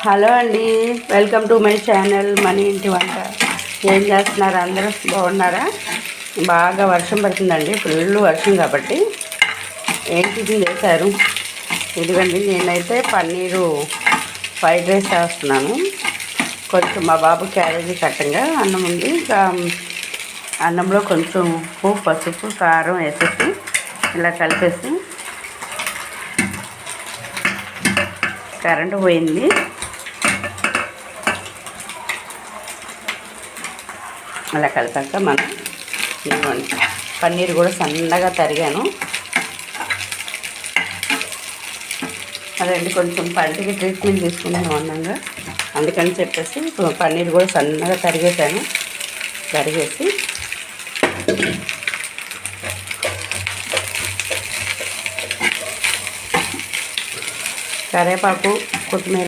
Hello అండి, welcome to my channel money ఇంటి వంట. ఏం చేస్తున్నారు? అందరూ బాగున్నారా? బాగా వర్షం పడుతుందండి, ఫుల్ వర్షం. కాబట్టి ఏం టిఫిన్ చేశారు? ఇదిగండి, నేనైతే పన్నీరు ఫ్రైడ్ రైస్ చేస్తున్నాను. కొంచెం మా బాబు క్యారేజీ కట్టంగా అన్నం ఉంది. ఇంకా అన్నంలో కొంచెం ఉప్పు, పసుపు, కారం వేసేసి ఇలా కలిపేసి, కరెంటు పోయింది. అలా కలిపాక మనం పన్నీర్ కూడా సన్నగా తరిగాను. అదండి, కొంచెం పంటికి ట్రీట్మెంట్ తీసుకున్నాను అన్నంగా, అందుకని చెప్పేసి పన్నీర్ కూడా సన్నగా తరిగేసాను. తరిగేసి కరివేపాకు, కొత్తిమీర